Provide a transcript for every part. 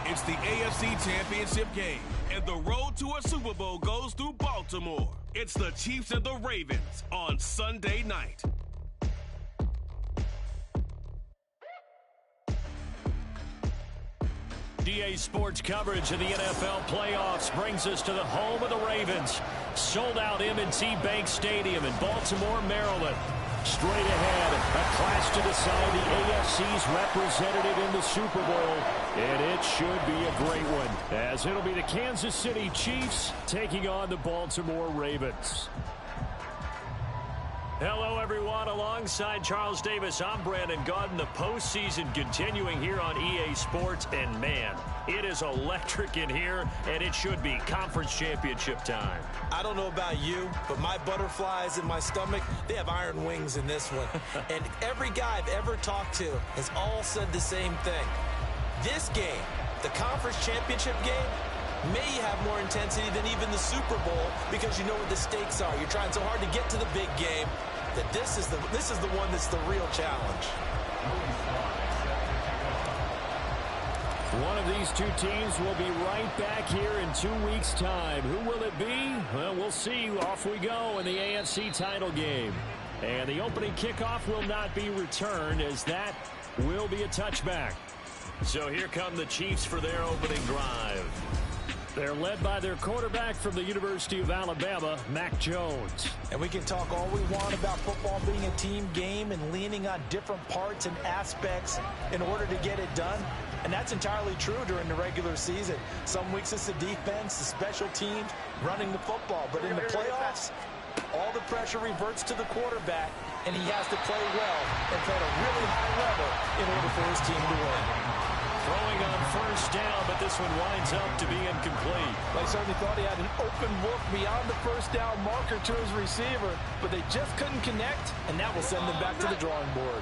It's the AFC Championship game, and the road to a Super Bowl goes through Baltimore. It's the Chiefs and the Ravens on Sunday night. DA Sports coverage of the NFL playoffs brings us to the home of the Ravens. Sold out M&T Bank Stadium in Baltimore, Maryland. Straight ahead, a clash to decide the AFC's representative in the Super Bowl. And it should be a great one, as it'll be the Kansas City Chiefs taking on the Baltimore Ravens. Hello, everyone. Alongside Charles Davis, I'm Brandon Gaudin. The postseason continuing here on EA Sports. And, man, it is electric in here, and it should be conference championship time. I don't know about you, but my butterflies in my stomach, they have iron wings in this one. And every guy I've ever talked to has all said the same thing. This game, the conference championship game, may have more intensity than even the Super Bowl because you know what the stakes are. You're trying so hard to get to the big game that this is the one that's the real challenge. One of these two teams will be right back here in 2 weeks' time. Who will it be? Well, we'll see. Off we go in the AFC title game. And the opening kickoff will not be returned, as that will be a touchback. So here come the Chiefs for their opening drive. They're led by their quarterback from the University of Alabama, Mac Jones. And we can talk all we want about football being a team game and leaning on different parts and aspects in order to get it done. And that's entirely true during the regular season. Some weeks it's the defense, the special teams, running the football. But in the playoffs, all the pressure reverts to the quarterback, and he has to play well and play at a really high level in order for his team to win. Throwing on first down, but this one winds up to be incomplete. They certainly thought he had an open look beyond the first down marker to his receiver, but they just couldn't connect, and that will send them back to the drawing board.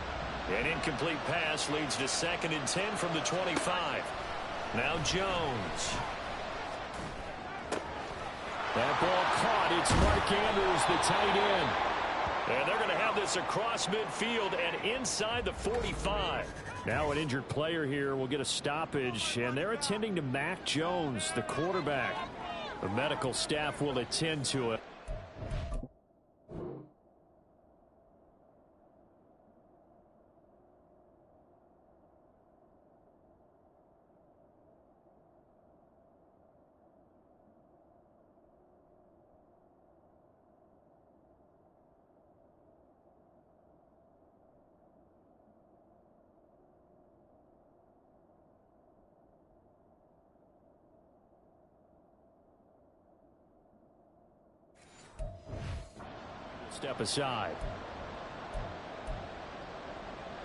An incomplete pass leads to 2nd and 10 from the 25. Now Jones. That ball caught. It's Mark Andrews, the tight end. And they're going to have this across midfield and inside the 45. Now an injured player here will get a stoppage, and they're attending to Mac Jones, the quarterback. The medical staff will attend to it. Step aside.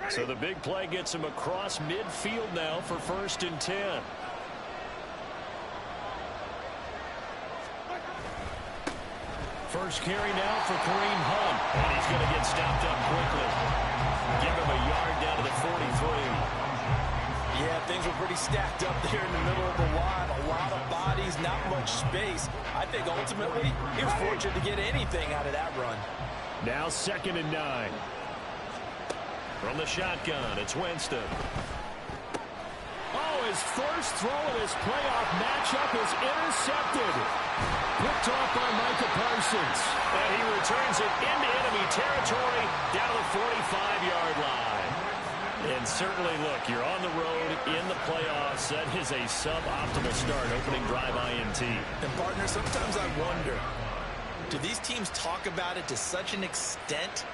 So the big play gets him across midfield now for 1st and 10. First carry now for Kareem Hunt. And he's going to get stopped up quickly. Give him a yard down to the 43. Yeah, things were pretty stacked up there in the middle of the line. A lot of bodies, not much space. I think ultimately he was fortunate to get anything out of that run. Now 2nd and 9. From the shotgun, it's Winston. Oh, his first throw of his playoff matchup is intercepted. Picked off by Micah Parsons. And he returns it into enemy territory down to the 45-yard line. And certainly, look, you're on the road in the playoffs. That is a suboptimal start, opening drive INT. And, partner, sometimes I wonder, do these teams talk about it to such an extent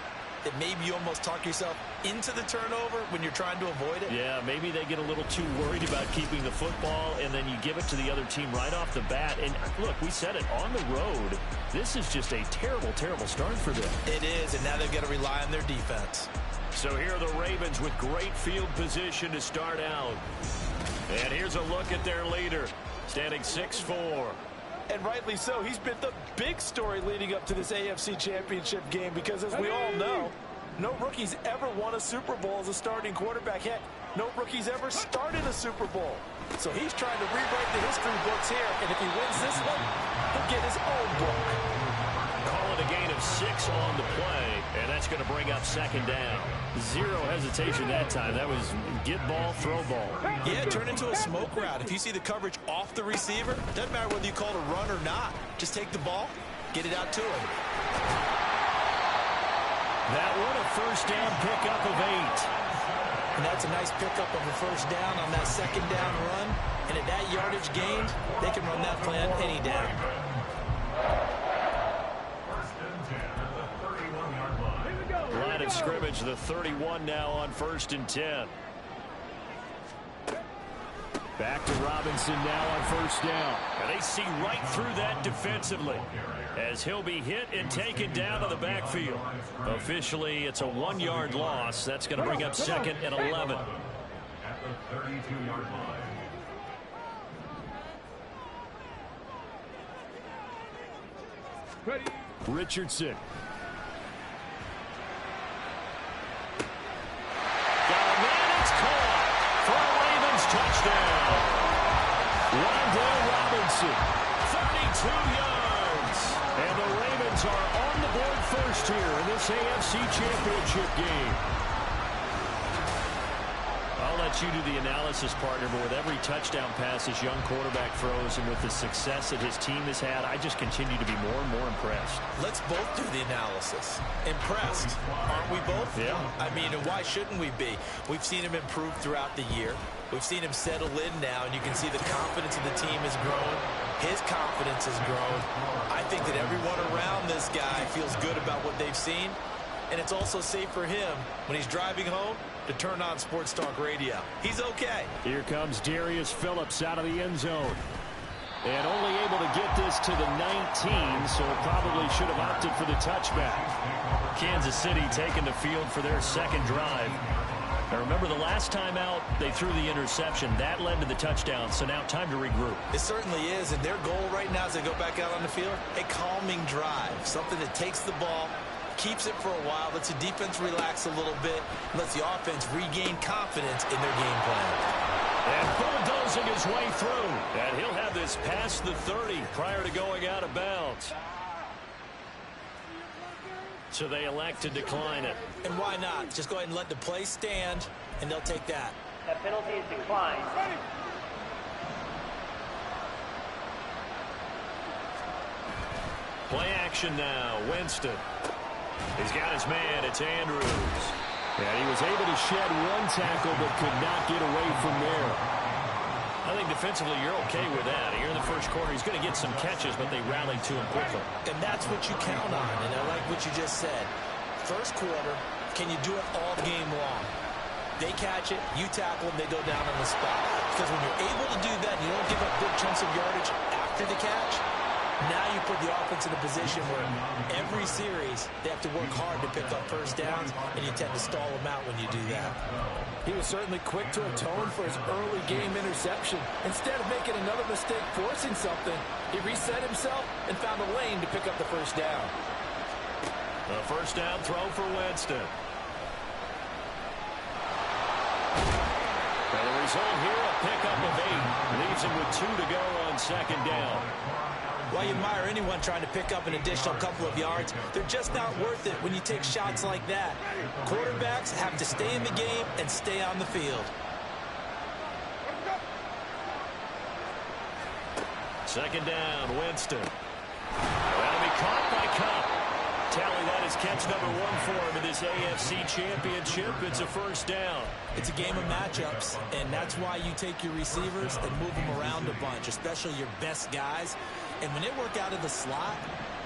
that maybe you almost talk yourself into the turnover when you're trying to avoid it? Yeah, maybe they get a little too worried about keeping the football, and then you give it to the other team right off the bat. And, look, we said it, on the road, this is just a terrible, terrible start for them. It is, and now they've got to rely on their defense. So here are the Ravens with great field position to start out. And here's a look at their leader, standing 6'4". And rightly so. He's been the big story leading up to this AFC Championship game because, as we all know, no rookie's ever won a Super Bowl as a starting quarterback. Heck, no rookie's ever started a Super Bowl. So he's trying to rewrite the history books here, and if he wins this one, he'll get his own book. Call it a a gain of 6 on the play, and that's going to bring up second down. Zero hesitation that time. That was get ball, throw ball. Yeah, turn into a smoke route. If you see the coverage off the receiver, doesn't matter whether you call it a run or not. Just take the ball, get it out to him. That one a first down pickup of 8. And that's a nice pickup of a first down on that second down run. And at that yardage gained, they can run that play on any down. Line of scrimmage, the 31 now on 1st and 10. Back to Robinson now on 1st down. And they see right through that defensively as he'll be hit and taken down to the backfield. Officially, it's a 1-yard loss. That's going to bring up 2nd and 11. At the 32-yard line. Ready. Richardson. For a Ravens touchdown. Wandale Robinson, 32 yards. And the Ravens are on the board first here in this AFC Championship game. I'll let you do the analysis, partner, but with every touchdown pass this young quarterback throws and with the success that his team has had, I just continue to be more and more impressed. Let's both do the analysis. Impressed, aren't we both? Yeah. I mean, and why shouldn't we be? We've seen him improve throughout the year. We've seen him settle in now, and you can see the confidence of the team has grown. His confidence has grown. I think that everyone around this guy feels good about what they've seen, and it's also safe for him when he's driving home to turn on Sports Talk Radio. He's okay. Here comes Darius Phillips out of the end zone. And only able to get this to the 19, so probably should have opted for the touchback. Kansas City taking the field for their second drive. Now remember, the last time out, they threw the interception. That led to the touchdown, so now time to regroup. It certainly is, and their goal right now as they go back out on the field, a calming drive, something that takes the ball, keeps it for a while, lets the defense relax a little bit, lets the offense regain confidence in their game plan. And bulldozing his way through. And he'll have this past the 30 prior to going out of bounds. So they elect to decline it. And why not? Just go ahead and let the play stand, and they'll take that. That penalty is declined. Play action now. Winston. He's got his man. It's Andrews. And he was able to shed one tackle but could not get away from there. I think defensively you're okay with that. Here in the first quarter, he's going to get some catches, but they rallied to him quickly. And that's what you count on, and I like what you just said. First quarter, can you do it all game long? They catch it, you tackle them, they go down on the spot. Because when you're able to do that, you don't give up big chunks of yardage after the catch. Now you put the offense in a position where every series they have to work hard to pick up first downs, and you tend to stall them out when you do that. He was certainly quick to atone for his early game interception. Instead of making another mistake forcing something, he reset himself and found a lane to pick up the first down. A first down throw for Winston. And the result here, a pickup of 8. Leaves him with 2 to go on second down. While you admire anyone trying to pick up an additional couple of yards, they're just not worth it when you take shots like that. Quarterbacks have to stay in the game and stay on the field. Second down, Winston. That'll be caught by Cup. Tally, that is catch number 1 for him in this AFC Championship. It's a first down. It's a game of matchups, and that's why you take your receivers and move them around a bunch, especially your best guys. And when they work out of the slot,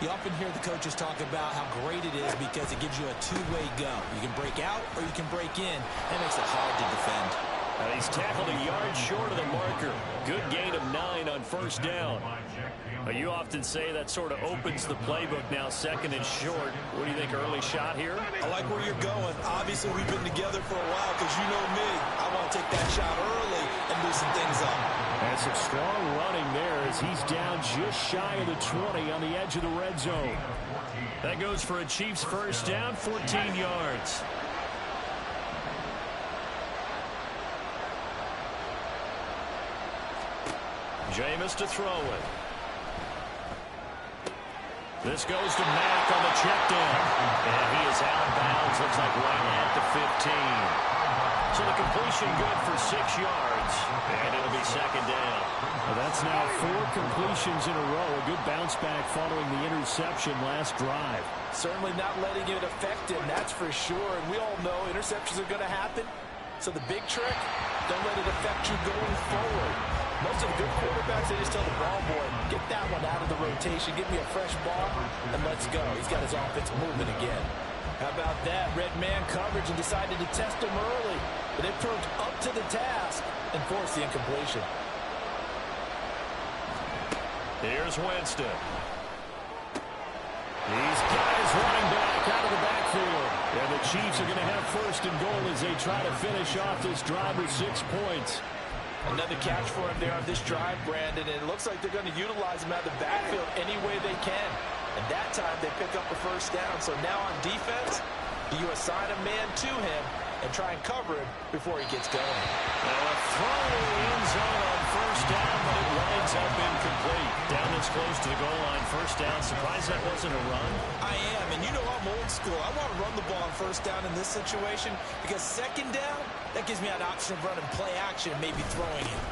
you often hear the coaches talk about how great it is because it gives you a two-way go. You can break out or you can break in. That makes it hard to defend. He's tackled a yard short of the marker. Good gain of 9 on first down. You often say that sort of opens the playbook now, second and short. What do you think, early shot here? I like where you're going. Obviously, we've been together for a while because you know me. I want to take that shot early and loosen things up. And some strong running there as he's down just shy of the 20 on the edge of the red zone. That goes for a Chiefs first down, 14 yards. Jameis to throw it. This goes to Mack on the check down. And he is out of bounds. Looks like right at the 15. So the completion good for 6 yards. And it'll be second down. Well, that's now 4 completions in a row. A good bounce back following the interception last drive. Certainly not letting it affect him, that's for sure. And we all know interceptions are going to happen. So the big trick, don't let it affect you going forward. Most of the good quarterbacks, they just tell the ball boy, get that one out of the rotation, give me a fresh ball, and let's go. He's got his offense moving again. How about that? Red man coverage and decided to test him early. But it proved up to the task and forced the incompletion. Here's Winston. He's got his running back out of the backfield. And the Chiefs are going to have first and goal as they try to finish off this drive with 6 points. Another catch for him there on this drive, Brandon, and it looks like they're going to utilize him out of the backfield any way they can. And that time they pick up a first down. So now on defense, do you assign a man to him and try and cover him before he gets going? Now a throw in the end zone on first down, but it winds up incomplete. Down this close to the goal line, first down. Surprised that wasn't a run? I am, and you know I'm old school. I want to run the ball on first down in this situation because second down, that gives me an option of running play action and maybe throwing it.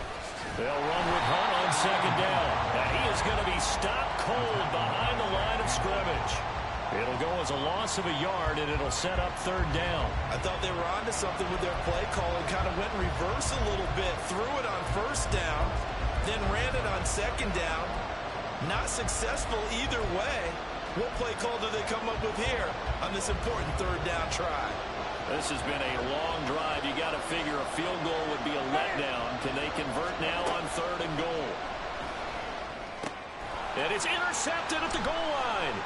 They'll run with Hunt on second down. And he is going to be stopped cold behind the line of scrimmage. It'll go as a loss of a yard, and it'll set up third down. I thought they were onto something with their play call and kind of went in reverse a little bit. Threw it on first down, then ran it on second down. Not successful either way. What play call do they come up with here on this important third down try? This has been a long drive. You got to figure a field goal would be a letdown. Can they convert now on third and goal? And it's intercepted at the goal line.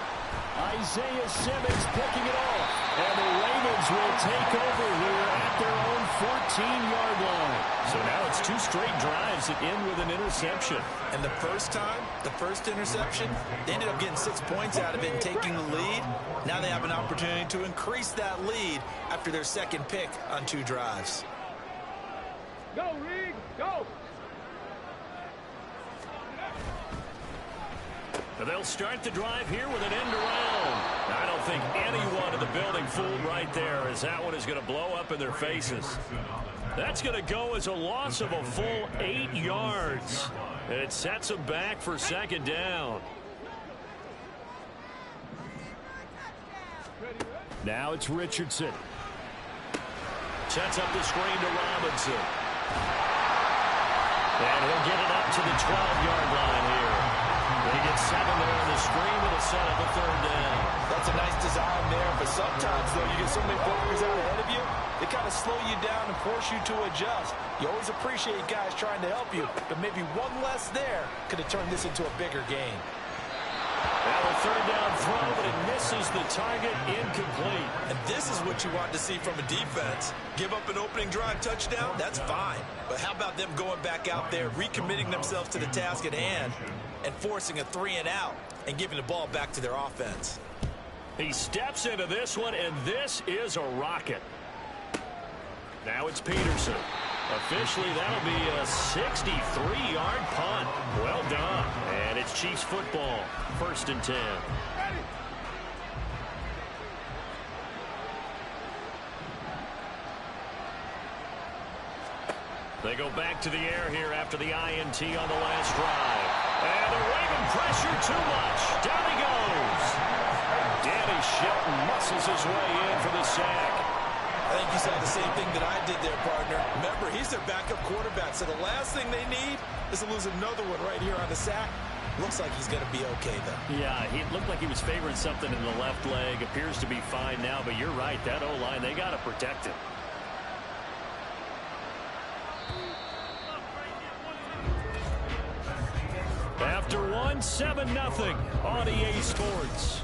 Isaiah Simmons picking it off. And the Ravens will take over here at their own 14-yard line. So now it's 2 straight drives that end with an interception. And the first time, the first interception, they ended up getting 6 points out of it and taking the lead. Now they have an opportunity to increase that lead after their second pick on 2 drives. Go, Reed, go! They'll start the drive here with an end around. I don't think anyone in the building fooled right there, as that one is going to blow up in their faces. That's going to go as a loss of a full 8 yards. And it sets them back for second down. Now it's Richardson. Sets up the screen to Robinson. And he'll get it up to the 12-yard line here. They get 7 there on the screen. It'll set up a third down. That's a nice design there, but sometimes, though, you get so many blockers out ahead of you, they kind of slow you down and force you to adjust. You always appreciate guys trying to help you, but maybe one less there could have turned this into a bigger game. Now a third down throw, but it misses the target, incomplete. And this is what you want to see from a defense. Give up an opening drive touchdown, that's fine. But how about them going back out there, recommitting themselves to the task at hand, and forcing a 3-and-out and giving the ball back to their offense. He steps into this one, and this is a rocket. Now it's Peterson. Officially, that'll be a 63-yard punt. Well done. And it's Chiefs football, 1st and 10. They go back to the air here after the INT on the last drive. And the Raven pressure too much. Down he goes. Danny Shelton muscles his way in for the sack. I think you saw the same thing that I did there, partner. Remember, he's their backup quarterback, so the last thing they need is to lose another one right here on the sack. Looks like he's going to be okay, though. Yeah, he looked like he was favoring something in the left leg. Appears to be fine now, but you're right. That O-line, they got to protect him. After one, 7-0 on EA Sports.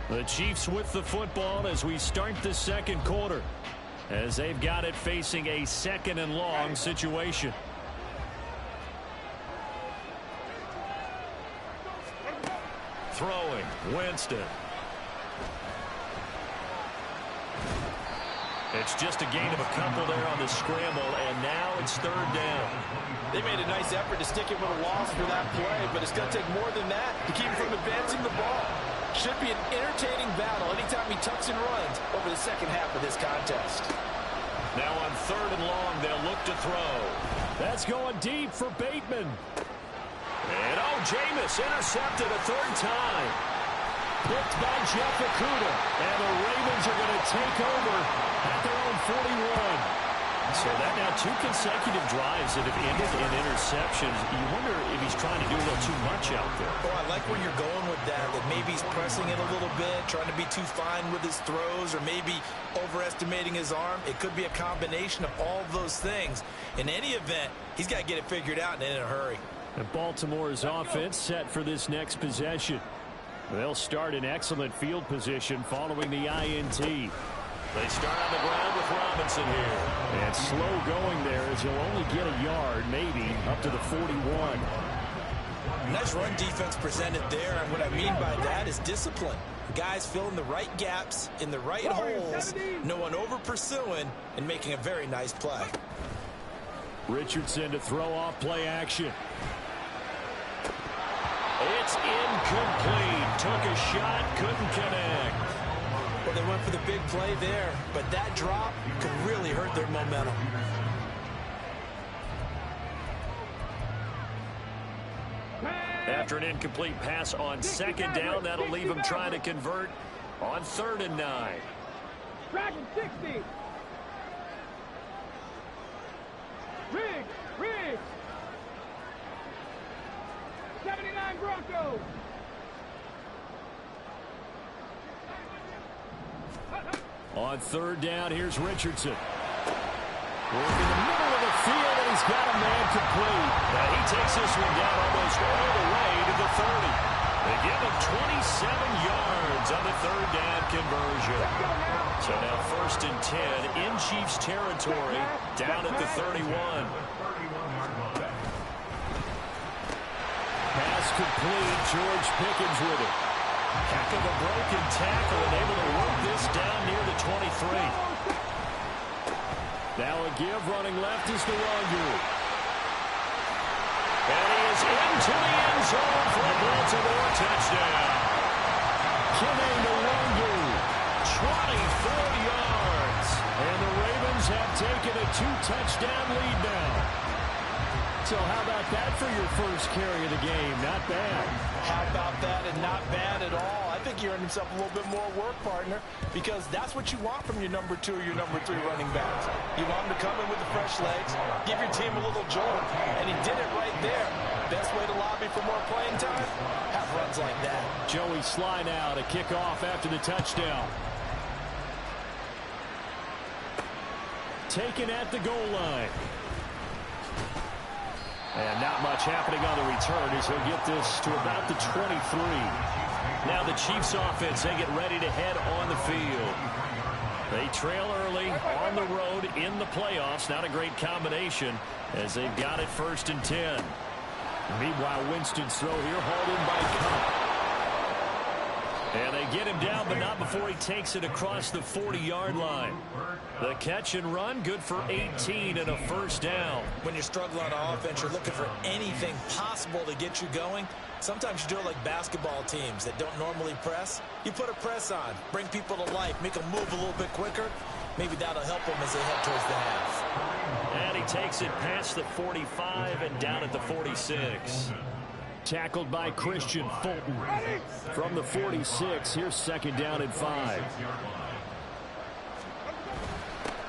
The Chiefs with the football as we start the second quarter, as they've got it facing a 2nd and long situation. Throwing, Winston. It's just a gain of a couple there on the scramble, and now it's third down. They made a nice effort to stick it with a loss for that play, but it's going to take more than that to keep him from advancing the ball. Should be an entertaining battle anytime he tucks and runs over the second half of this contest. Now on third and long, they'll look to throw. That's going deep for Bateman. And Jameis intercepted a third time. Picked by Jeff Okudah. And the Ravens are going to take over at their own 41. So that now 2 consecutive drives that have ended in interceptions. You wonder if he's trying to do a little too much out there. Oh, I like where you're going with that maybe he's pressing it a little bit, trying to be too fine with his throws, or maybe overestimating his arm. It could be a combination of all of those things. In any event, he's got to get it figured out and in a hurry. And Baltimore's offense set for this next possession. They'll start in excellent field position following the INT. They start on the ground with Robinson here. And slow going there as he'll only get a yard, maybe, up to the 41. Nice run defense presented there, and what I mean by that is discipline. Guys filling the right gaps in the right holes, no one over-pursuing, and making a very nice play. Richardson to throw off play action. It's incomplete. Took a shot, couldn't connect. Well, they went for the big play there, but that drop could really hurt their momentum. After an incomplete pass on second down, that'll leave them trying to convert on 3rd and 9. Dragon 60. Riggs. 79 Broncos. On 3rd down, here's Richardson. Work in the middle of the field, and he's got a man complete. Now he takes this one down almost all the way to the 30. They give him 27 yards on the 3rd down conversion. So now 1st and 10 in Chiefs territory, down at the 31. Pass complete, George Pickens with it. Heck of a broken tackle and able to work this down near the 23. Now a give running left is the Longu. And he is into the end zone for a Baltimore touchdown. Kene Nwangwu, 24 yards. And the Ravens have taken a 2-touchdown lead now. So how about that for your first carry of the game? Not bad. How about that, and not bad at all. I think he earned himself a little bit more work, partner, because that's what you want from your number 2 or your number 3 running backs. You want him to come in with the fresh legs, give your team a little jolt, and he did it right there. Best way to lobby for more playing time? Have runs like that. Joey Sly now to kick off after the touchdown. Taken at the goal line. And not much happening on the return as he'll get this to about the 23. Now the Chiefs offense, they get ready to head on the field. They trail early on the road in the playoffs. Not a great combination as they've got it 1st and 10. Meanwhile, Winston's throw here hauled in by Cup. And they get him down, but not before he takes it across the 40-yard line. The catch and run, good for 18 and a 1st down. When you're struggling on offense, you're looking for anything possible to get you going. Sometimes you do it like basketball teams that don't normally press. You put a press on, bring people to life, make them move a little bit quicker. Maybe that'll help them as they head towards the half. And he takes it past the 45 and down at the 46. Tackled by Christian Fulton. From the 46, here's 2nd down and 5.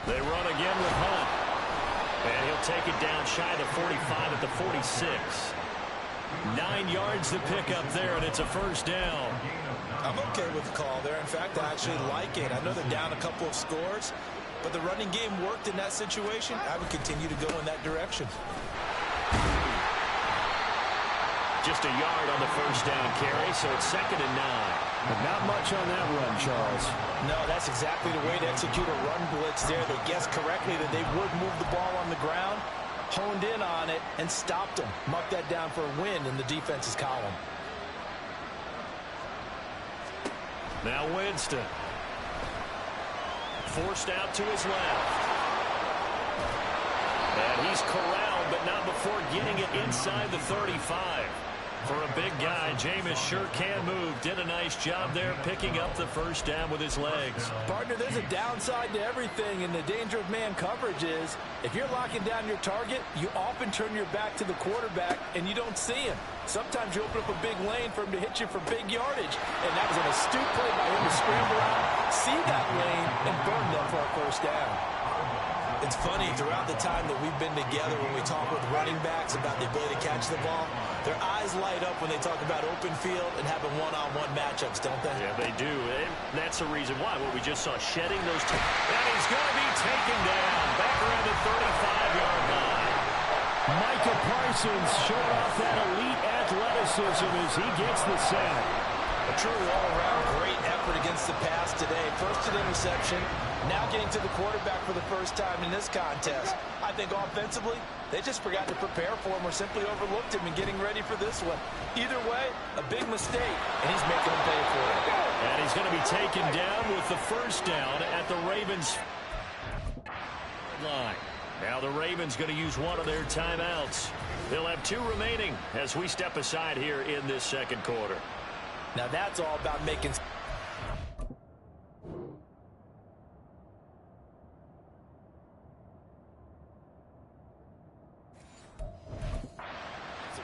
They run again with Hunt. And he'll take it down shy of the 45 at the 46. 9 yards to pick up there, and it's a 1st down. I'm okay with the call there. In fact, I actually like it. I know they're down a couple of scores, but the running game worked in that situation. I would continue to go in that direction. Just a yard on the 1st down carry, so it's 2nd and 9. But not much on that run, Charles. No, that's exactly the way to execute a run blitz there. They guessed correctly that they would move the ball on the ground, honed in on it, and stopped them. Marked that down for a win in the defense's column. Now Winston. forced out to his left. And he's corralled, but not before getting it inside the 35. For a big guy, Jameis sure can move. Did a nice job there picking up the first down with his legs. Partner, there's a downside to everything, and the danger of man coverage is if you're locking down your target, you often turn your back to the quarterback and you don't see him. Sometimes you open up a big lane for him to hit you for big yardage, and that was an astute play by him to scramble out, see that lane, and burn them for a first down. It's funny, throughout the time that we've been together when we talk with running backs about the ability to catch the ball, their eyes light up when they talk about open field and having one-on-one matchups, don't they? Yeah, they do. And that's the reason why. What we just saw, shedding those two. And he's going to be taken down back around the 35-yard line. Micah Parsons showing off that elite athleticism as he gets the sack. A true all-around great effort against the pass today. First an interception, now getting to the quarterback for the first time in this contest. I think offensively, they just forgot to prepare for him or simply overlooked him in getting ready for this one. Either way, a big mistake, and he's making them pay for it. And he's going to be taken down with the first down at the Ravens line. Now the Ravens going to use one of their timeouts. They'll have 2 remaining as we step aside here in this second quarter. Now that's all about making...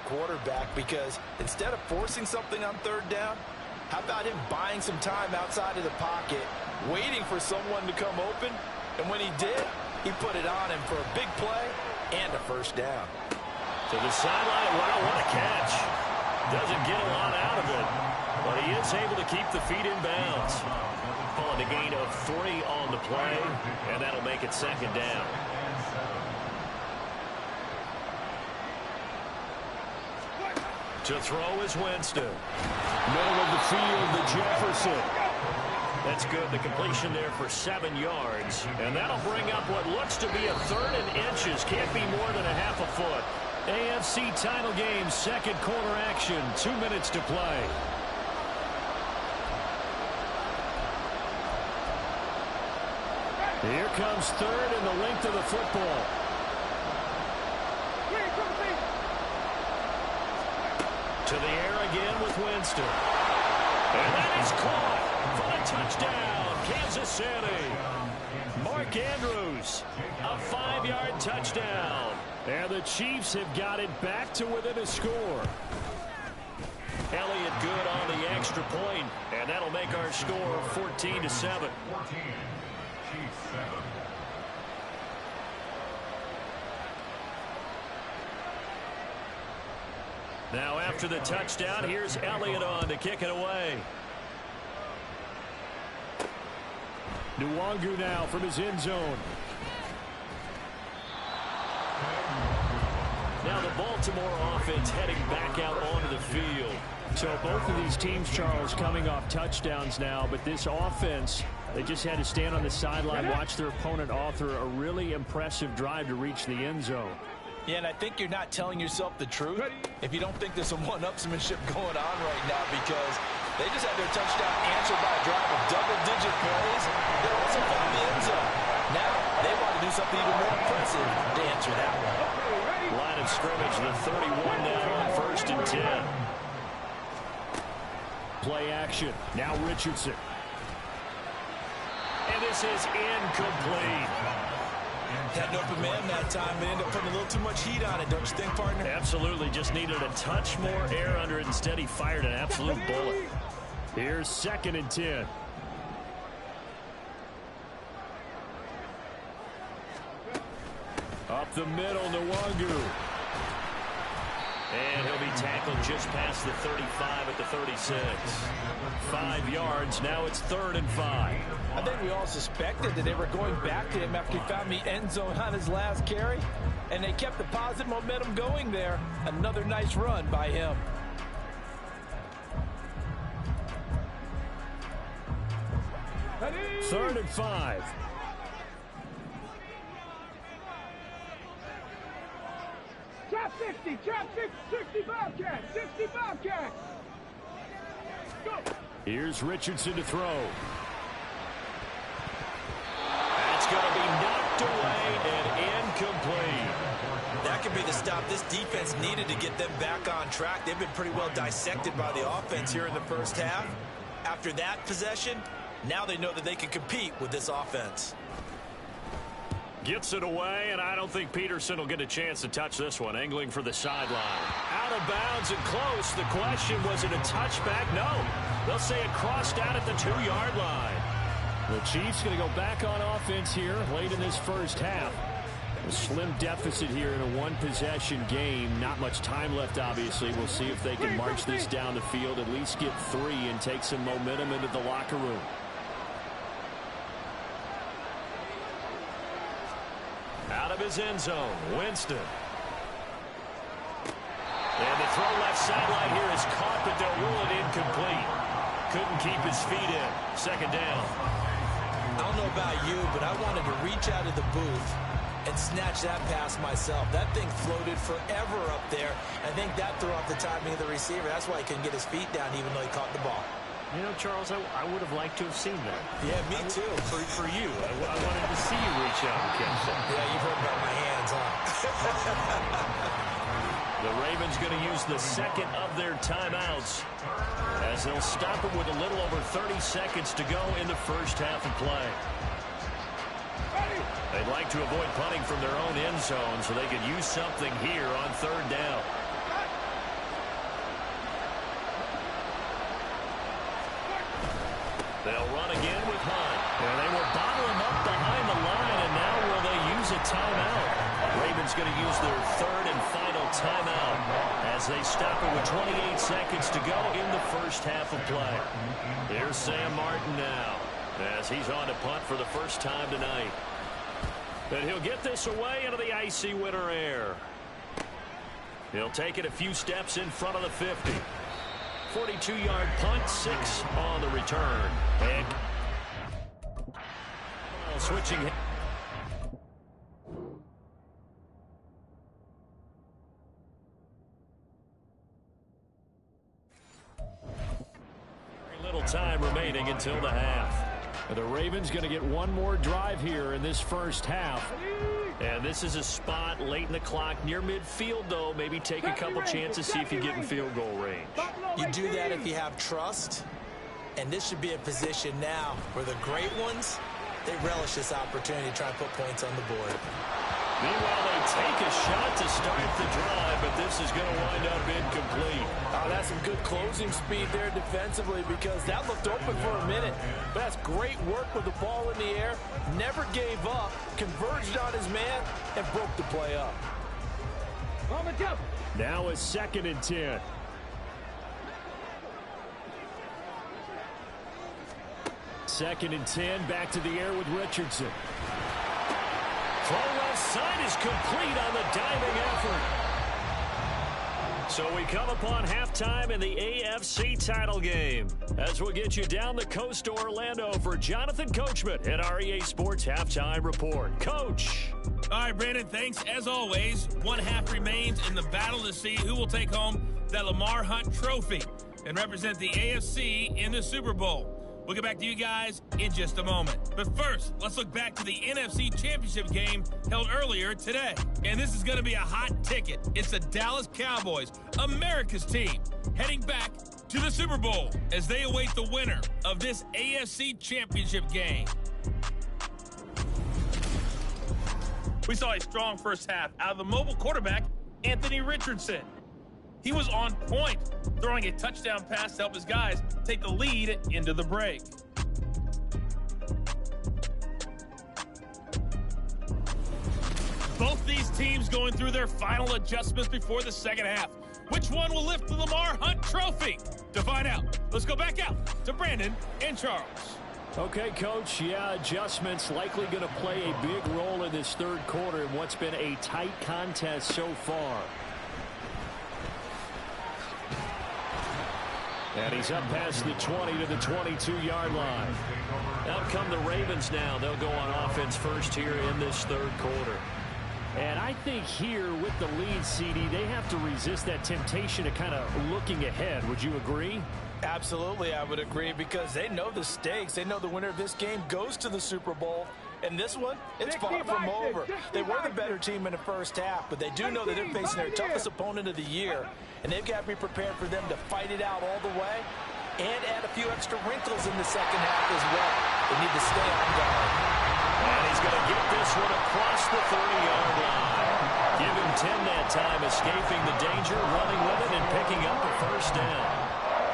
quarterback, because instead of forcing something on third down, how about him buying some time outside of the pocket, waiting for someone to come open, and when he did, he put it on him for a big play and a first down. To the sideline. Wow, what a catch. Doesn't get a lot out of it, but he is able to keep the feet in bounds. Calling a gain of 3 on the play, and that'll make it second down. To throw is Winston. Middle of the field to Jefferson. That's good. The completion there for 7 yards. And that'll bring up what looks to be a 3rd and inches. Can't be more than a half a foot. AFC title game, second quarter action. 2 minutes to play. Here comes 3rd and the length of the football. To the air again with Winston. And that is caught for the touchdown, Kansas City. Mark Andrews, a 5-yard touchdown. And the Chiefs have got it back to within a score. Elliott good on the extra point, and that'll make our score 14-7. 14, Chiefs 7. Now after the touchdown, here's Elliott on to kick it away. Nwangu now from his end zone. Now the Baltimore offense heading back out onto the field. So both of these teams, Charles, coming off touchdowns now, but this offense, they just had to stand on the sideline, watch their opponent author a really impressive drive to reach the end zone. Yeah, and I think you're not telling yourself the truth if you don't think there's some one-upsmanship going on right now, because they just had their touchdown answered by a drive of double-digit plays. They also found the end zone. Now they want to do something even more impressive to answer that one. Line of scrimmage, the 31 down on 1st and 10. Play action. Now Richardson. And this is incomplete. Had an open man that time, but ended up putting a little too much heat on it, don't you think, partner? Absolutely. Just needed a touch more air under it. Instead, he fired an absolute bullet. Here's 2nd and 10. Up the middle, Nwangu. And he'll be tackled just past the 35 at the 36. 5 yards. Now it's 3rd and 5. I think we all suspected that they were going back to him after he found the end zone on his last carry. And they kept the positive momentum going there. Another nice run by him. Third and 5. Trap 60, trap 60 Bobcat, 60 Bobcat. Go. Here's Richardson to throw. stop. This defense needed to get them back on track. They've been pretty well dissected by the offense here in the first half. After that possession, now they know that they can compete with this offense. Gets it away, and I don't think Peterson will get a chance to touch this one. Angling for the sideline. Out of bounds and close. The question, was it a touchback? No. They'll say it crossed out at the 2-yard line. The Chiefs going to go back on offense here late in this first half. A slim deficit here in a one-possession game. Not much time left, obviously. We'll see if they can march this down the field, at least get 3 and take some momentum into the locker room. Out of his end zone, Winston. And the throw left sideline here is caught, but they'll rule it incomplete. Couldn't keep his feet in. Second down. I don't know about you, but I wanted to reach out of the booth and snatch that pass myself. That thing floated forever up there. I think that threw off the timing of the receiver. That's why he couldn't get his feet down even though he caught the ball. You know, Charles, I would have liked to have seen that. Yeah, me too. For you. I wanted to see you reach out and catch that. Yeah, you've heard about my hands, huh? The Ravens going to use the second of their timeouts as they'll stop it with a little over 30 seconds to go in the first half of play. They'd like to avoid punting from their own end zone so they could use something here on third down. They'll run again with Hunt. And they will bottle him up behind the line, and now will they use a timeout? Ravens going to use their third and final timeout as they stop it with 28 seconds to go in the first half of play. Here's Sam Martin now as he's on to punt for the first time tonight. And he'll get this away into the icy winter air. He'll take it a few steps in front of the 50. 42-yard punt, 6 on the return. And switching. Very little time remaining until the half. The Ravens going to get one more drive here in this first half. And this is a spot late in the clock near midfield, though. Maybe take a couple chances, see if you get in field goal range. You do that if you have trust. And this should be a position now where the great ones, they relish this opportunity to try and put points on the board. Meanwhile, they take a shot to start the drive, but this is going to wind up incomplete. Oh, that's some good closing speed there defensively because that looked open for a minute. But that's great work with the ball in the air. Never gave up, converged on his man, and broke the play up. Now a 2nd and 10. Second and 10, back to the air with Richardson. Throw left side is complete on the diving effort. So we come upon halftime in the AFC title game as we'll get you down the coast to Orlando for Jonathan Coachman at our EA Sports Halftime Report. Coach. All right, Brandon, thanks. As always, one half remains in the battle to see who will take home that Lamar Hunt trophy and represent the AFC in the Super Bowl. We'll get back to you guys in just a moment. But first, let's look back to the NFC Championship game held earlier today. And this is going to be a hot ticket. It's the Dallas Cowboys, America's team, heading back to the Super Bowl as they await the winner of this AFC Championship game. We saw a strong first half out of the mobile quarterback, Anthony Richardson. He was on point, throwing a touchdown pass to help his guys take the lead into the break. Both these teams going through their final adjustments before the second half. Which one will lift the Lamar Hunt trophy? To find out, let's go back out to Brandon and Charles. Okay, Coach, yeah, adjustments likely going to play a big role in this third quarter in what's been a tight contest so far. And he's up past the 20 to the 22-yard line. Out come the Ravens now. They'll go on offense first here in this third quarter. And I think here with the lead, CD, they have to resist that temptation of kind of looking ahead. Would you agree? Absolutely, I would agree because they know the stakes. They know the winner of this game goes to the Super Bowl. And this one, it's far from over. They were the better team in the first half, but they do know that they're facing their toughest opponent of the year, and they've got to be prepared for them to fight it out all the way and add a few extra wrinkles in the second half as well. They need to stay on guard. And he's going to get this one across the 30-yard line. Give him 10 that time, escaping the danger, running with it, and picking up a first down.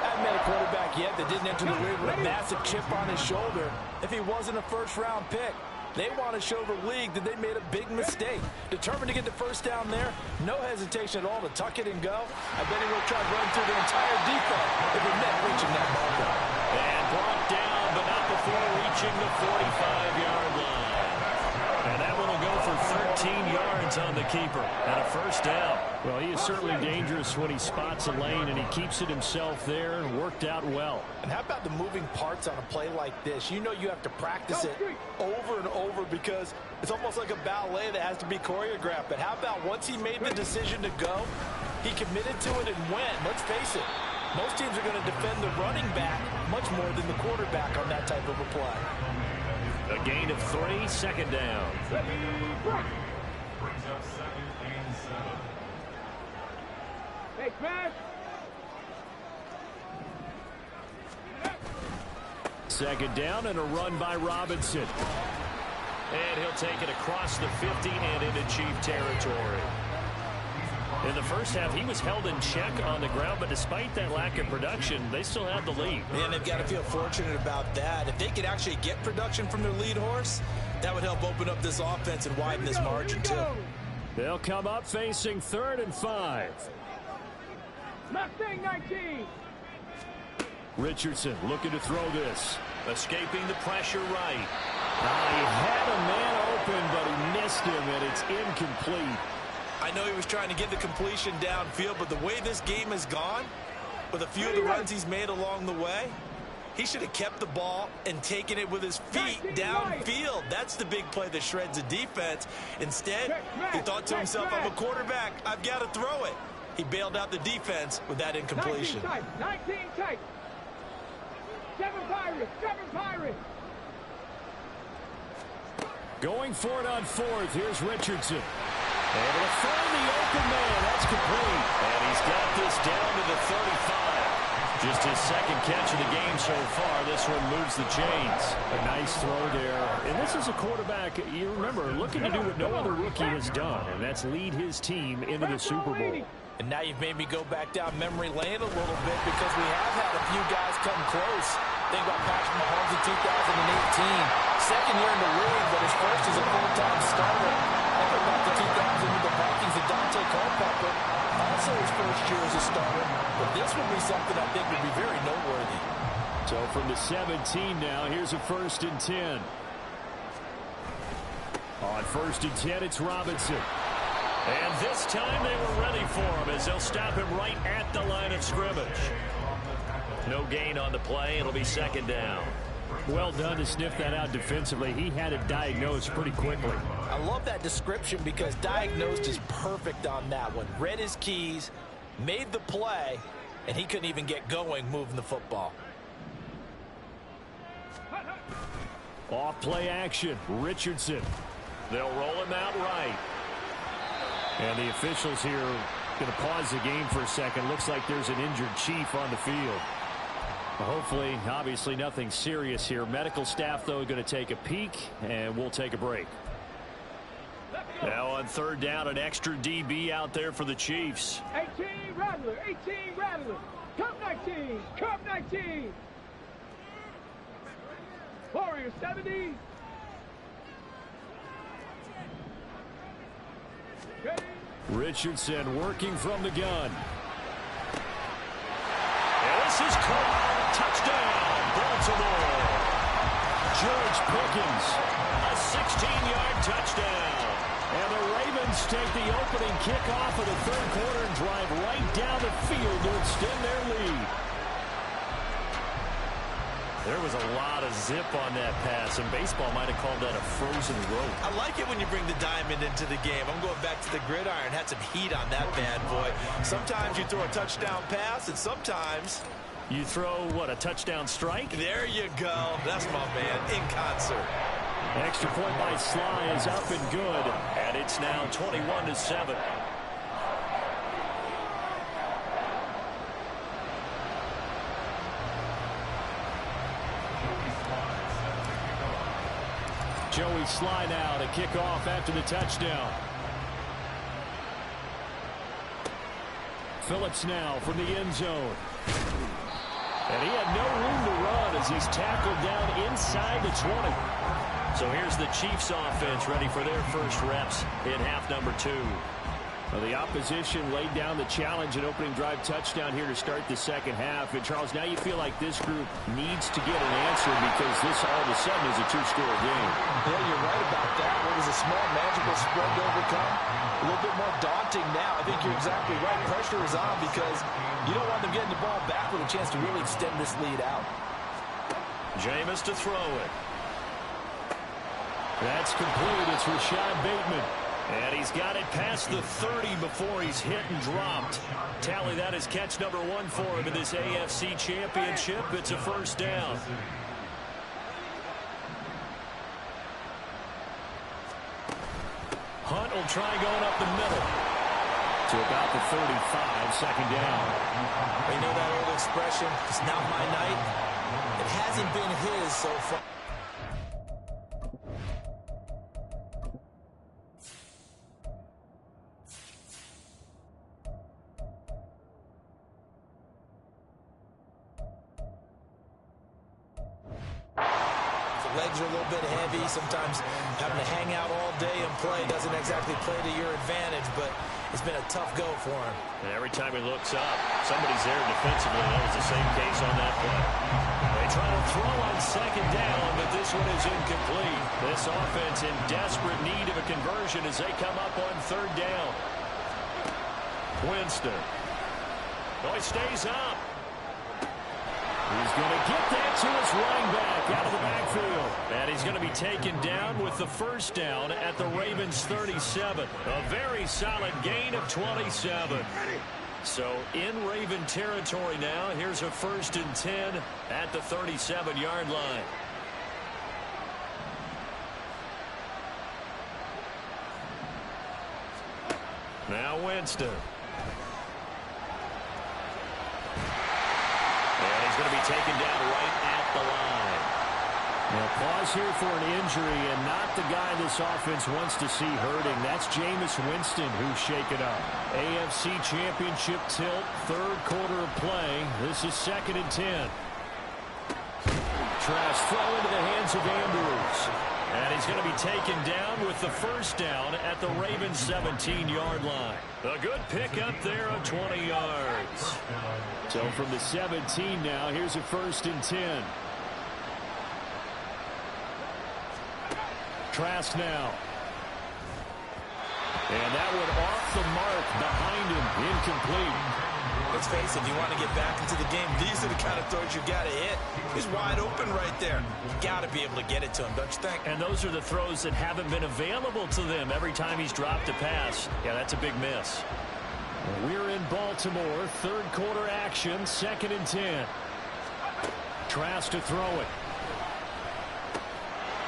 I haven't met a quarterback yet that didn't enter the league with a massive chip on his shoulder if he wasn't a first-round pick. They want to show the league that they made a big mistake. Determined to get the first down there, no hesitation at all to tuck it and go. I bet he will try to run through the entire defense if it meant reaching that marker. And brought down, but not before reaching the 45-yard line. And that one will go for 13 yards on the keeper and a first down. Well, he is certainly dangerous when he spots a lane, and he keeps it himself there and worked out well. And how about the moving parts on a play like this? You know you have to practice it over and over because it's almost like a ballet that has to be choreographed. But how about once he made the decision to go, he committed to it and went. Let's face it, most teams are going to defend the running back much more than the quarterback on that type of a play. A gain of 3, second down. Brings up 2nd and 7. Hey, man. Second down and a run by Robinson. And he'll take it across the 50 and into Chief territory. In the first half, he was held in check on the ground, but despite that lack of production, they still have the lead. And they've got to feel fortunate about that. If they could actually get production from their lead horse, that would help open up this offense and widen this margin, too. They'll come up facing 3rd and 5. Mustang 19. Richardson looking to throw this. Escaping the pressure right. He had a man open, but he missed him, and it's incomplete. I know he was trying to get the completion downfield, but the way this game has gone, with a few of the runs he's made along the way, he should have kept the ball and taken it with his feet downfield. That's the big play that shreds the defense. Instead, he thought to himself, I'm a quarterback. I've got to throw it. He bailed out the defense with that incompletion. 19 tight. 7 Pirates. 7 Pirates. Going for it on 4th. Here's Richardson. Able to find the open man. That's complete. And he's got this down to the 35. Just his second catch of the game so far. This one moves the chains. A nice throw there. And this is a quarterback, you remember, looking to do what no other rookie has done, and that's lead his team into the Super Bowl. And now you've made me go back down memory lane a little bit because we have had a few guys come close. Think about Patrick Mahomes in 2018. Second year in the league, but his first as a full-time starter. And go back to 2000 with the Vikings and Dante Culpepper. Also his first year as a starter. But this would be something I think would be very noteworthy. So from the 17 now, here's a 1st and 10. On 1st and 10, it's Robinson. And this time they were ready for him as they'll stop him right at the line of scrimmage. No gain on the play. It'll be 2nd down. Well done to sniff that out defensively. He had it diagnosed pretty quickly. I love that description because diagnosed is perfect on that one. Read his keys, made the play, and he couldn't even get going moving the football. Off play action. Richardson. They'll roll him out right. And the officials here going to pause the game for a second. Looks like there's an injured Chief on the field. Hopefully, obviously nothing serious here. Medical staff, though, going to take a peek, and we'll take a break. Now on 3rd down, an extra DB out there for the Chiefs. 18 Rattler. 18 Rattler. Cup 19. Cup 19. Warrior 70. Richardson working from the gun. And this is caught. Touchdown, Baltimore. George Pickens, a 16-yard touchdown. And the Ravens take the opening kickoff of the 3rd quarter and drive right down the field to extend their lead. There was a lot of zip on that pass, and baseball might have called that a frozen rope. I like it when you bring the diamond into the game. I'm going back to the gridiron. Had some heat on that bad boy. Sometimes you throw a touchdown pass, and sometimes you throw, what, a touchdown strike? There you go. That's my man, in concert. Extra point by Sly is up and good. And it's now 21-7. Joey Sly now to kick off after the touchdown. Phillips now from the end zone. And he had no room to run as he's tackled down inside the 20. So here's the Chiefs offense ready for their first reps in half number 2. Well, the opposition laid down the challenge and opening drive touchdown here to start the second half. And, Charles, now you feel like this group needs to get an answer because this all of a sudden is a two-score game. Yeah, you're right about that. What was a small magical spread to overcome? A little bit more daunting now. I think you're exactly right. Pressure is on because you don't want them getting the ball back with a chance to really extend this lead out. Jameis to throw it. That's complete. It's Rashad Bateman. And he's got it past the 30 before he's hit and dropped. Tally, that is catch number 1 for him in this AFC Championship. It's a first down. Hunt will try going up the middle to about the 35, second down. You know that old expression, it's not my night. It hasn't been his so far. Legs are a little bit heavy. Sometimes having to hang out all day and play doesn't exactly play to your advantage, but it's been a tough go for him. And every time he looks up, somebody's there defensively. That was the same case on that play. They try to throw on second down, but this one is incomplete. This offense in desperate need of a conversion as they come up on third down. Winston. Oh, he stays up. He's going to get that to his running back out of the backfield. And he's going to be taken down with the first down at the Ravens 37. A very solid gain of 27. So in Raven territory now, here's a 1st and 10 at the 37-yard line. Now Winston. Going to be taken down right at the line. Now pause here for an injury, and not the guy this offense wants to see hurting. That's Jameis Winston who's shaken up. AFC Championship tilt, third quarter of play. This is 2nd and 10. Trash throw into the hands of Andrews. And he's going to be taken down with the first down at the Ravens 17-yard line. A good pickup there of 20 yards. So from the 17 now, here's a 1st and 10. Trask now. And that one off the mark behind him, incomplete. Let's face it, if you want to get back into the game, these are the kind of throws you got to hit. He's wide open right there. You got to be able to get it to him, don't you think? And those are the throws that haven't been available to them every time he's dropped a pass. Yeah, that's a big miss. We're in Baltimore, third quarter action, 2nd and 10. Trask to throw it.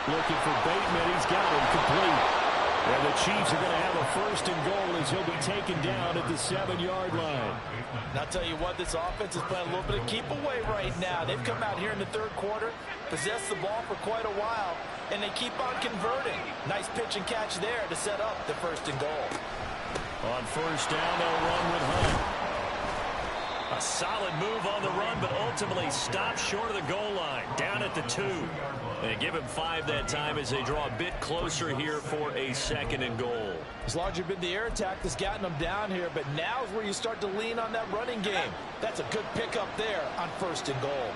Looking for Bateman, he's got him complete. And the Chiefs are going to have a 1st and goal as he'll be taken down at the 7-yard line. And I'll tell you what, this offense is playing a little bit of keep away right now. They've come out here in the third quarter, possessed the ball for quite a while, and they keep on converting. Nice pitch and catch there to set up the 1st and goal. On first down, they'll run with Hunt. A solid move on the run, but ultimately stopped short of the goal line, down at the 2. They give him 5 that time as they draw a bit closer here for a 2nd and goal. It's largely been the air attack that's gotten them down here, but now is where you start to lean on that running game. That's a good pickup there on 1st and goal.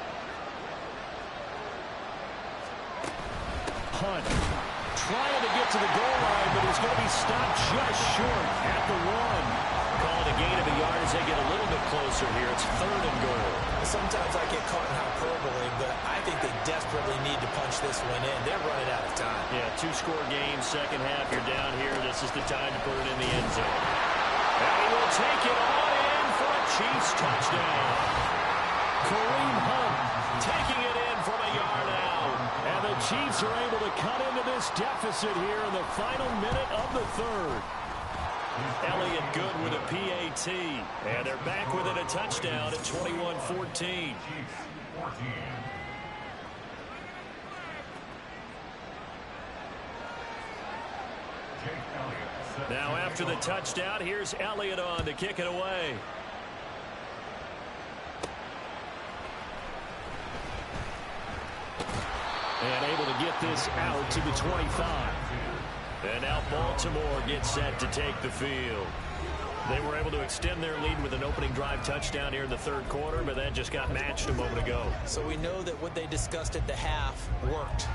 Hunt trying to get to the goal line, but he's going to be stopped just short at the 1. Call it a gain of a yard as they get a little bit closer here. It's 3rd and goal. Sometimes I get caught in hyperbole, but I think they desperately need to punch this one in. They're running out of time. Yeah, 2-score game, second half. You're down here. This is the time to put it in the end zone. And he will take it on in for a Chiefs touchdown. Kareem Hunt taking it in from a yard out. And the Chiefs are able to cut into this deficit here in the final minute of the third. Elliott good with a PAT. And they're back within a touchdown at 21-14. Now after the touchdown, here's Elliott on to kick it away. And able to get this out to the 25. And now Baltimore gets set to take the field. They were able to extend their lead with an opening drive touchdown here in the third quarter, but that just got matched a moment ago. So we know that what they discussed at the half worked.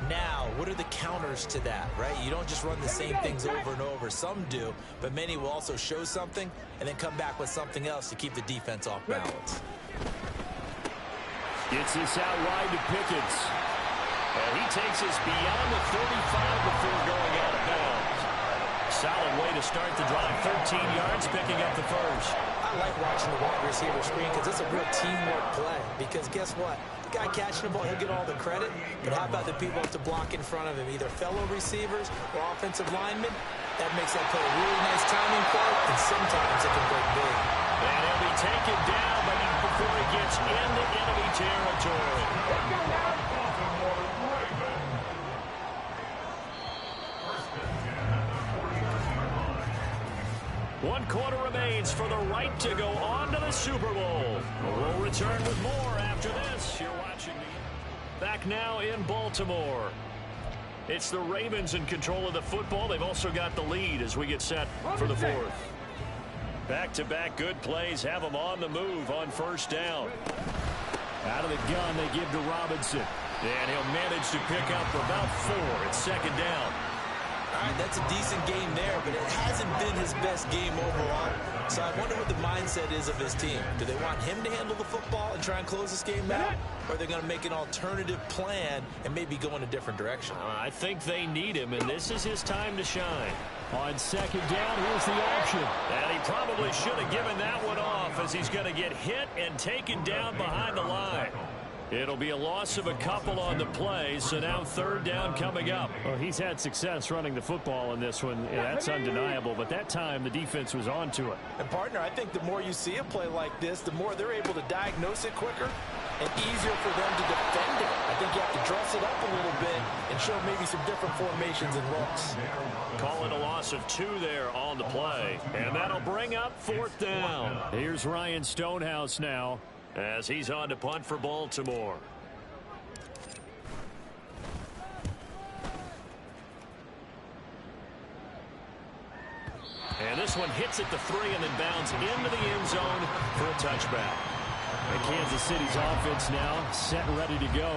Now, what are the counters to that, right? You don't just run the same things over and over. Some do, but many will also show something and then come back with something else to keep the defense off balance. Gets this out wide to Pickens. And he takes us beyond the 35 before going out of bounds. Solid way to start the drive. 13 yards, picking up the first. I like watching the wide receiver screen because it's a real teamwork play. Because guess what? The guy catching the ball, he'll get all the credit. But how about the people to block in front of him, either fellow receivers or offensive linemen? That makes that play a really nice timing play, and sometimes it can break big. And he'll be taken down, but not before he gets into enemy territory. One quarter remains for the right to go on to the Super Bowl. We'll return with more after this. You're watching me. Back now in Baltimore. It's the Ravens in control of the football. They've also got the lead as we get set for the fourth. Back-to-back good plays have them on the move on first down. Out of the gun, they give to Robinson. And he'll manage to pick up about 4. It's second down. All right, that's a decent game there, but it hasn't been his best game overall. So I wonder what the mindset is of his team. Do they want him to handle the football and try and close this game out? Or are they going to make an alternative plan and maybe go in a different direction? I think they need him, and this is his time to shine. On second down, here's the option. And he probably should have given that one off as he's going to get hit and taken down behind the line. It'll be a loss of a couple on the play, so now third down coming up. Well, he's had success running the football in this one. Yeah, that's undeniable, but that time the defense was on to it. And, partner, I think the more you see a play like this, the more they're able to diagnose it quicker and easier for them to defend it. I think you have to dress it up a little bit and show maybe some different formations and looks. Call it a loss of 2 there on the play, and that'll bring up fourth down. Here's Ryan Stonehouse now, as he's on to punt for Baltimore. And this one hits at the 3 and then bounds into the end zone for a touchback. And Kansas City's offense now set and ready to go.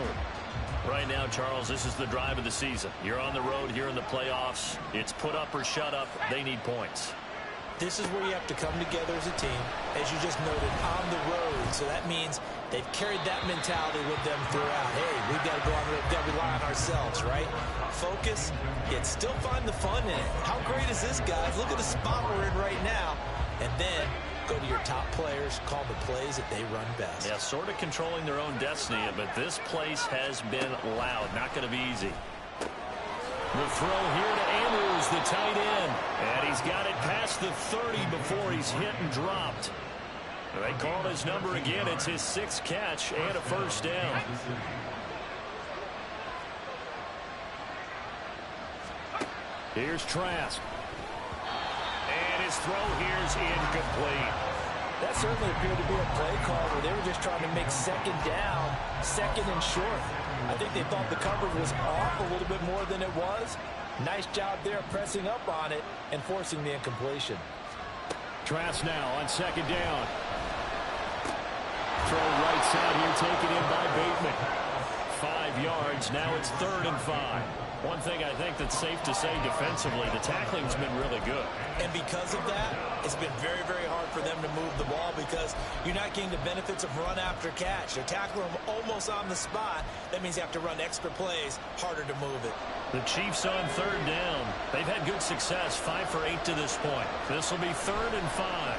Right now, Charles, this is the drive of the season. You're on the road here in the playoffs. It's put up or shut up. They need points. This is where you have to come together as a team, as you just noted, on the road. So that means they've carried that mentality with them throughout. Hey, we've got to go on the road. We've got to rely on ourselves, right? Focus, yet still find the fun in it. How great is this, guys? Look at the spot we're in right now. And then go to your top players, call the plays that they run best. Yeah, sort of controlling their own destiny, but this place has been loud. Not going to be easy. The throw here to Andrews, the tight end. And he's got it past the 30 before he's hit and dropped. They called his number again. It's his 6th catch and a first down. Here's Trask. And his throw here's incomplete. That certainly appeared to be a play call where they were just trying to make second down, second and short. I think they thought the coverage was off a little bit more than it was. Nice job there pressing up on it and forcing the incompletion. Trask now on second down. Throw right side here taken in by Bateman. 5 yards. Now it's 3rd and 5. One thing I think that's safe to say defensively, the tackling's been really good. And because of that, it's been very, very hard for them to move the ball because you're not getting the benefits of run after catch. They're tackling them almost on the spot. That means you have to run extra plays, harder to move it. The Chiefs on 3rd down. They've had good success, 5 for 8 to this point. This will be 3rd and 5.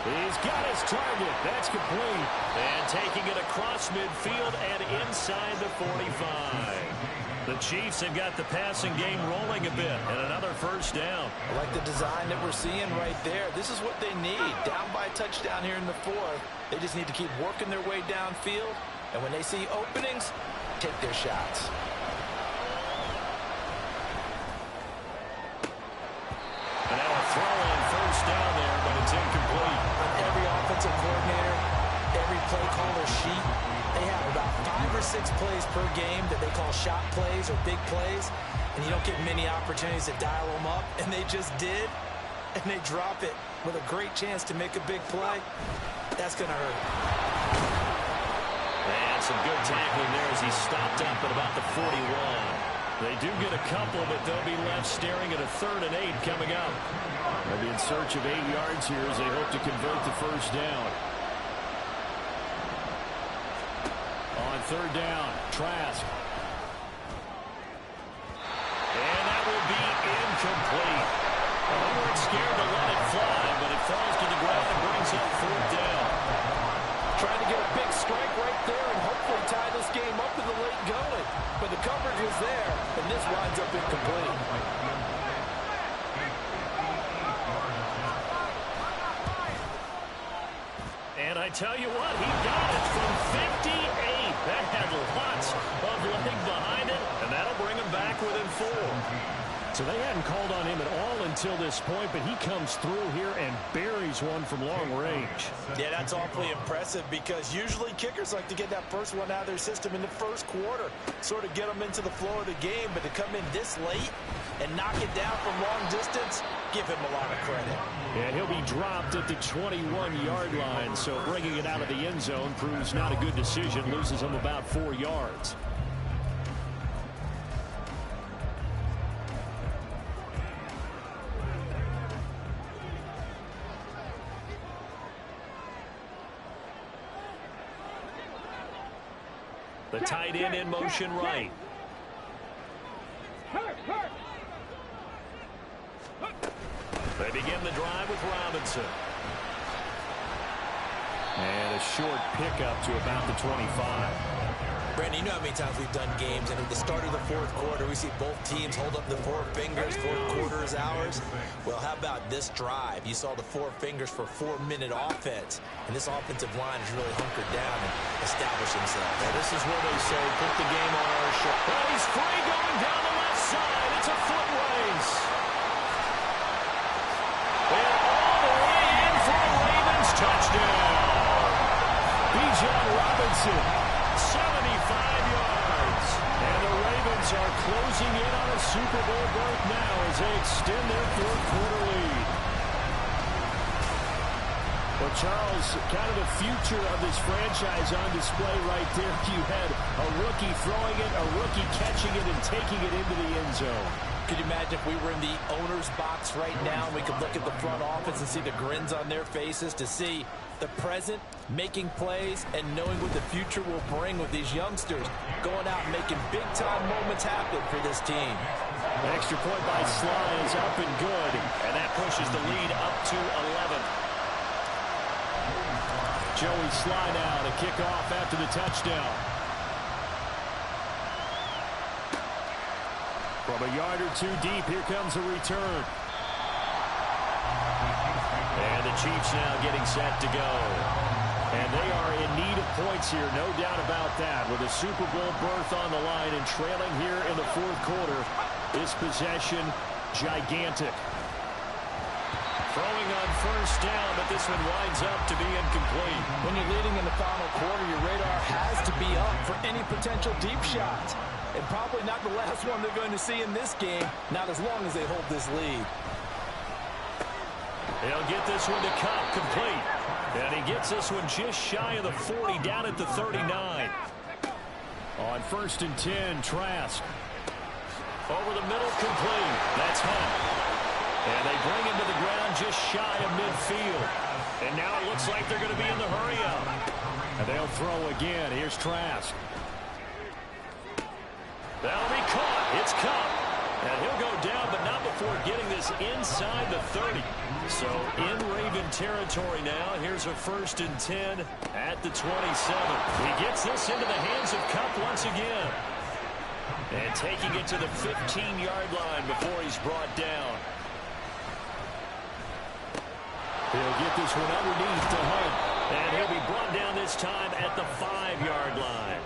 He's got his target. That's complete. And taking it across midfield and inside the 45. The Chiefs have got the passing game rolling a bit, and another first down. I like the design that we're seeing right there. This is what they need. Down by a touchdown here in the fourth. They just need to keep working their way downfield, and when they see openings, take their shots. And now a throw on first down there, but it's incomplete. On every offensive coordinator, every play caller sheet, they have about 5 or 6 plays per game that they call shot plays or big plays, and you don't get many opportunities to dial them up, and they just did, and they drop it with a great chance to make a big play. That's going to hurt. And some good tackling there as he stopped up at about the 41. They do get a couple, but they'll be left staring at a 3rd and 8 coming up. They'll be in search of 8 yards here as they hope to convert the first down. On 3rd down, Trask. And that will be incomplete. They weren't scared to let it fly, but it falls to the ground and brings up 4th down. Trying to get a big strike right there and hopefully tie this game up in the late going. But the coverage was there, and this winds up incomplete. And I tell you what, he got it from 58. That had lots of leg behind it, and that'll bring him back within 4. So they hadn't called on him at all until this point, but he comes through here and buries one from long range. Yeah, that's awfully impressive because usually kickers like to get that first one out of their system in the first quarter, sort of get them into the flow of the game, but to come in this late and knock it down from long distance, give him a lot of credit. And he'll be dropped at the 21-yard line, so bringing it out of the end zone proves not a good decision, loses him about 4 yards. The tight end in motion right. They begin the drive with Robinson. And a short pickup to about the 25. Brandon, you know how many times we've done games, and at the start of the fourth quarter, we see both teams hold up the 4 fingers, 4 quarters ours. Well, how about this drive? You saw the 4 fingers for 4-minute offense, and this offensive line is really hunkered down and established themselves. Now, this is where they say, put the game on our show. Well, he's free going down the left side. It's a foot race. And all the way in for a Ravens touchdown. Bijan Robinson, 75 yards. And the Ravens are closing in on a Super Bowl berth now as they extend their 4th quarter lead. Well, Charles, kind of the future of this franchise on display right there. You had a rookie throwing it, a rookie catching it, and taking it into the end zone. Could you imagine if we were in the owner's box right now and we could look at the front office and see the grins on their faces, to see the present making plays and knowing what the future will bring with these youngsters going out and making big-time moments happen for this team. The extra point by Sly is up and good, and that pushes the lead up to 11. Joey Sly now to kick off after the touchdown. From a yard or 2 deep, here comes a return. And the Chiefs now getting set to go. And they are in need of points here, no doubt about that. With a Super Bowl berth on the line and trailing here in the 4th quarter, this possession gigantic. Throwing on first down, but this one winds up to be incomplete. When you're leading in the final quarter, your radar has to be up for any potential deep shots. And probably not the last one they're going to see in this game, not as long as they hold this lead. They'll get this one to Cup, complete. And he gets this one just shy of the 40, down at the 39. On 1st and 10, Trask. Over the middle, complete. That's Hunt. And they bring him to the ground just shy of midfield. And now it looks like they're going to be in the hurry-up. And they'll throw again. Here's Trask. That'll be caught. It's Cup. And he'll go down, but not before getting this inside the 30. So in Raven territory now. Here's a 1st and 10 at the 27. He gets this into the hands of Cup once again. And taking it to the 15-yard line before he's brought down. He'll get this one underneath to Hunt. And he'll be brought down this time at the 5-yard line.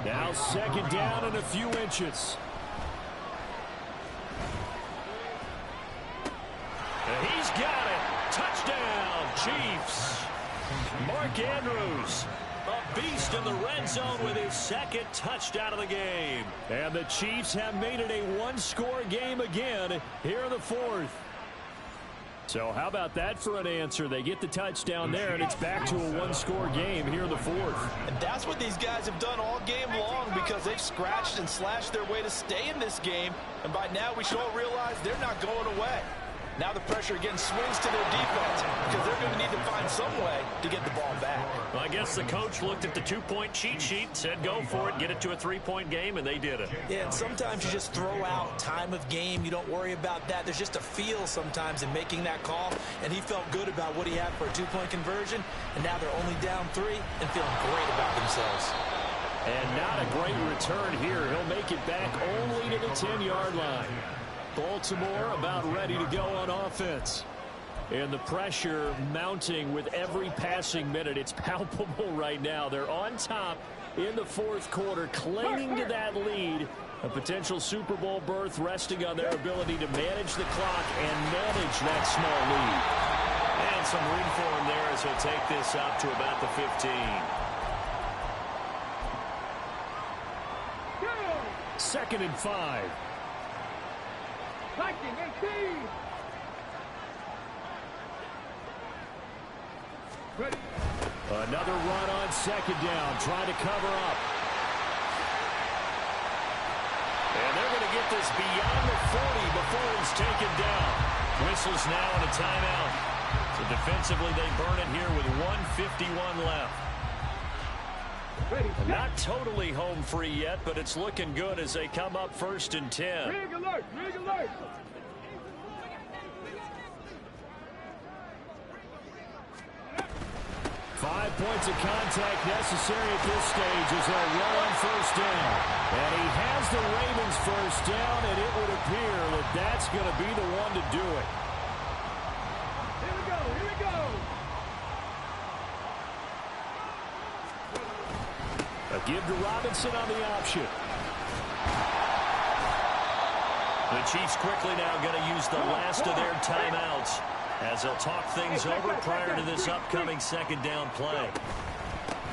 Now 2nd down and a few inches. And he's got it. Touchdown, Chiefs. Mark Andrews, a beast in the red zone with his 2nd touchdown of the game. And the Chiefs have made it a one-score game again here in the 4th. So how about that for an answer? They get the touchdown there, and it's back to a one-score game here in the 4th. And that's what these guys have done all game long, because they've scratched and slashed their way to stay in this game. And by now we should all realize they're not going away. Now the pressure again swings to their defense, because they're going to need to find some way to get the ball back. Well, I guess the coach looked at the 2-point cheat sheet, said go for it, get it to a 3-point game, and they did it. Yeah, and sometimes you just throw out time of game. You don't worry about that. There's just a feel sometimes in making that call, and he felt good about what he had for a 2-point conversion, and now they're only down 3 and feeling great about themselves. And not a great return here. He'll make it back only to the 10-yard line. Baltimore about ready to go on offense. And the pressure mounting with every passing minute. It's palpable right now. They're on top in the 4th quarter, clinging to that lead. A potential Super Bowl berth resting on their ability to manage the clock and manage that small lead. And some room for him there as he'll take this up to about the 15. 2nd and 5. 19-18. Ready. Another run on 2nd down, trying to cover up. And they're going to get this beyond the 40 before he's taken down. Whistles now and a timeout. So defensively, they burn it here with 1:51 left. Ready. Not totally home free yet, but it's looking good as they come up 1st and 10. Rig alert. Rig alert. Five points of contact necessary at this stage as they'll run on 1st down. And he has the Ravens 1st down, and it would appear that that's going to be the one to do it. Here we go. Here we go. A give to Robinson on the option. The Chiefs quickly now going to use the last of their timeouts as they'll talk things over prior to this upcoming 2nd down play.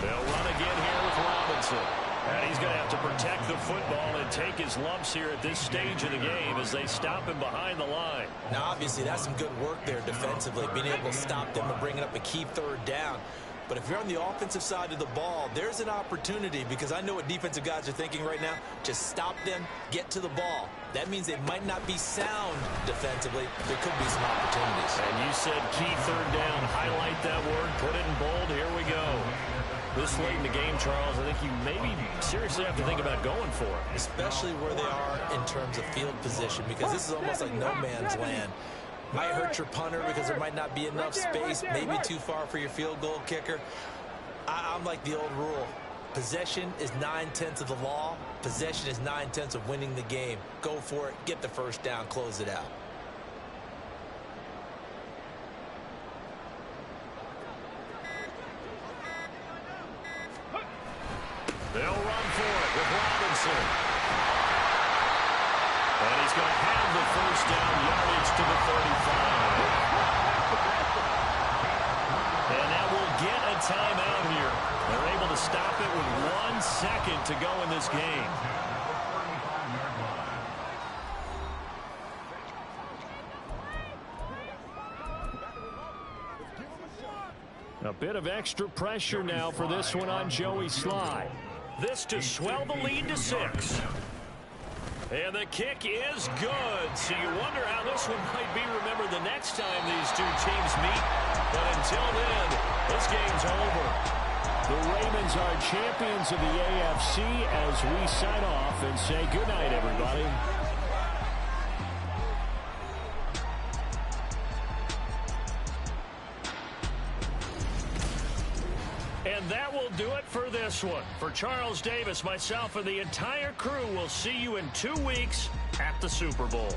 They'll run again here with Robinson. And he's going to have to protect the football and take his lumps here at this stage of the game as they stop him behind the line. Now, obviously, that's some good work there defensively, being able to stop them and bringing up a key 3rd down. But if you're on the offensive side of the ball, there's an opportunity, because I know what defensive guys are thinking right now. Just stop them, get to the ball. That means they might not be sound defensively. There could be some opportunities. And you said key 3rd down. Highlight that word. Put it in bold. Here we go. This late in the game, Charles, I think you maybe seriously have to think about going for it. Especially where they are in terms of field position, because this is almost like no man's land. Might hurt your punter because there might not be enough space, maybe too far for your field goal kicker. I'm like the old rule. Possession is 9/10 of the law. Possession is 9/10 of winning the game. Go for it, get the 1st down, close it out. They'll run for it with Robinson. And he's going to have the 1st down, yardage to the 35. And that will get a timeout here. They're able to stop it with 1 second to go in this game. A bit of extra pressure now for this one on Joey Sly. This to swell the lead to 6. And the kick is good. So you wonder how this one might be remembered the next time these two teams meet. But until then, this game's over. The Ravens are champions of the AFC as we sign off and say goodnight, everybody. And that will do it for this one. For Charles Davis, myself, and the entire crew, we'll see you in 2 weeks at the Super Bowl.